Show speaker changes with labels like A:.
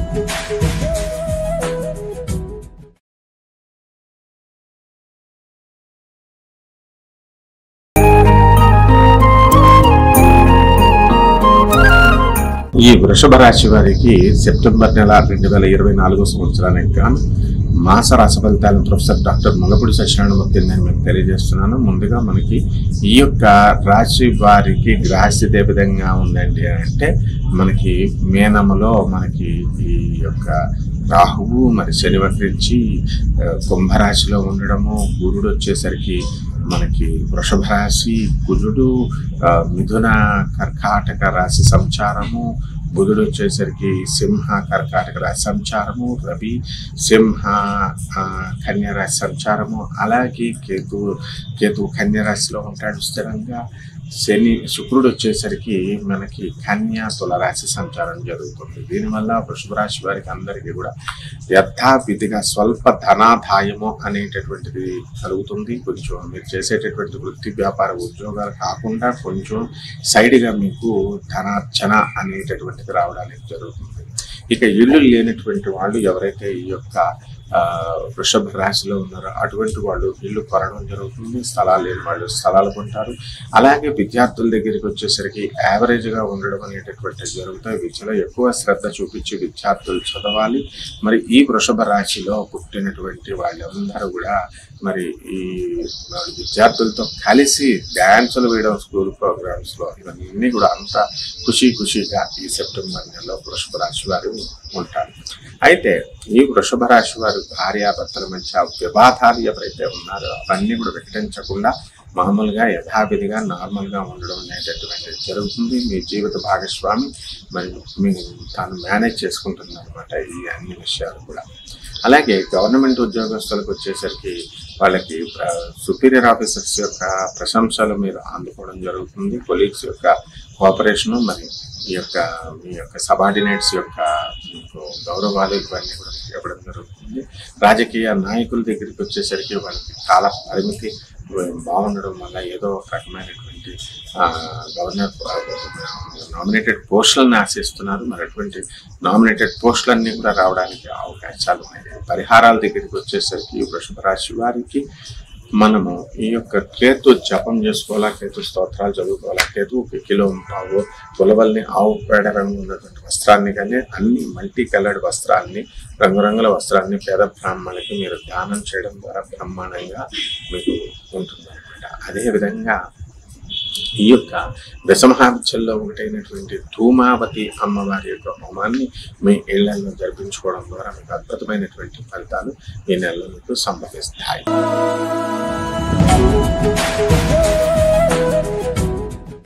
A: ఈ వృషభ రాశి వారికి సెప్టెంబర్ నెల 2024 సంవత్సరానికి గాను మాస రాశి ఫలితాలను ప్రొఫెసర్ డాక్టర్ ముల్లపూడి సత్యనారాయణమూర్తి నేను మీకు తెలియజేస్తున్నాను. ముందుగా మనకి ఈ యొక్క రాశి వారికి గ్రహస్థితి ఏ విధంగా ఉందండి అంటే, మనకి మీనములో మనకి ఈ యొక్క రాహువు మరి శని వక్రించి కుంభరాశిలో ఉండడము, గురుడు వచ్చేసరికి మనకి వృషభ రాశి, కుజుడు మిథున కర్కాటక రాశి సంచారము, బుధుడు వచ్చేసరికి సింహ కర్కాటక రాశి సంచారము, రవి సింహ కన్యా రాశి సంచారము, అలాగే కేతు కన్యా రాశిలో ఉంటాడు స్థిరంగా. శుక్రుడు వచ్చేసరికి మనకి కన్యా తులరాశి సంచారం జరుగుతుంది. దీనివల్ల వృషభ రాశి వారికి అందరికీ కూడా యథావిధిగా స్వల్ప ధనాదాయము అనేటటువంటిది కలుగుతుంది. కొంచెం మీరు చేసేటటువంటి వృత్తి వ్యాపార ఉద్యోగాలు కాకుండా కొంచెం సైడ్గా మీకు ధనార్జన అనేటటువంటిది రావడానికి జరుగుతుంది. ఇక ఇళ్ళు లేనటువంటి వాళ్ళు ఎవరైతే ఈ యొక్క వృషభ రాశిలో ఉన్నారో అటువంటి వాళ్ళు ఇల్లు కొనడం జరుగుతుంది. స్థలాలు లేని వాళ్ళు స్థలాలు కొంటారు. అలాగే విద్యార్థుల దగ్గరికి వచ్చేసరికి యావరేజ్గా ఉండడం అనేటటువంటిది జరుగుతాయి. విద్యలో ఎక్కువ శ్రద్ధ చూపించి విద్యార్థులు చదవాలి. మరి ఈ వృషభ రాశిలో పుట్టినటువంటి వాళ్ళందరూ కూడా మరి ఈ విద్యార్థులతో కలిసి డ్యాన్సులు వేయడం స్కూల్ ప్రోగ్రామ్స్లో ఇవన్నీ కూడా అంతా ఖుషీగా ఈ సెప్టెంబర్ నెలలో వృషభ రాశి వారు ఉంటారు. అయితే ఈ వృషభ రాశి వారు భార్యాభర్తల మధ్య వివాదాలు ఎవరైతే ఉన్నారో అవన్నీ కూడా వికటించకుండా మామూలుగా యథావిధిగా నార్మల్గా ఉండడం అనేటటువంటిది జరుగుతుంది. మీ జీవిత భాగస్వామి మరి మీ తాను మేనేజ్ చేసుకుంటుందన్నమాట ఈ అన్ని విషయాలు కూడా. అలాగే గవర్నమెంట్ ఉద్యోగస్తులకు వచ్చేసరికి వాళ్ళకి సుపీరియర్ ఆఫీసర్స్ యొక్క ప్రశంసలు మీరు అందుకోవడం జరుగుతుంది. కొలీగ్స్ యొక్క కోఆపరేషను, మరి మీ యొక్క సబార్డినేట్స్ యొక్క మీకు గౌరవాలు ఇవన్నీ కూడా ఇవ్వడం జరుగుతుంది. రాజకీయ నాయకుల దగ్గరికి వచ్చేసరికి వాళ్ళకి కాల పరిమితి బాగుండడం వల్ల ఏదో ఒక రకమైనటువంటి గవర్నర్ నామినేటెడ్ పోస్టులను ఆశిస్తున్నారు. మరి అటువంటి నామినేటెడ్ పోస్టులన్నీ కూడా రావడానికి అవకాశాలు ఉన్నాయి. పరిహారాల దగ్గరికి వచ్చేసరికి వృషభ రాశి వారికి మనము ఈ యొక్క కేతు జపం చేసుకోవాలా, కేతు స్తోత్రాలు చదువుకోవాలా, కేతు 1 కిలో పావు ఉలవల్ని ఆవు పేడ రంగు ఉన్నటువంటి వస్త్రాన్ని కానీ అన్ని మల్టీ కలర్డ్ వస్త్రాన్ని, రంగురంగుల వస్త్రాన్ని పేద బ్రాహ్మణులకి మీరు దానం చేయడం ద్వారా బ్రహ్మాండంగా మీకు ఉంటుందన్నమాట. అదేవిధంగా ఈ యొక్క దశమహావిద్యల్లో ఒకటైనటువంటి ధూమావతి అమ్మవారి యొక్క హోమాన్ని మీ ఇళ్లలో జరిపించుకోవడం ద్వారా మీకు అద్భుతమైనటువంటి ఫలితాలు ఈ నెలలో మీకు సంభవిస్తాయి.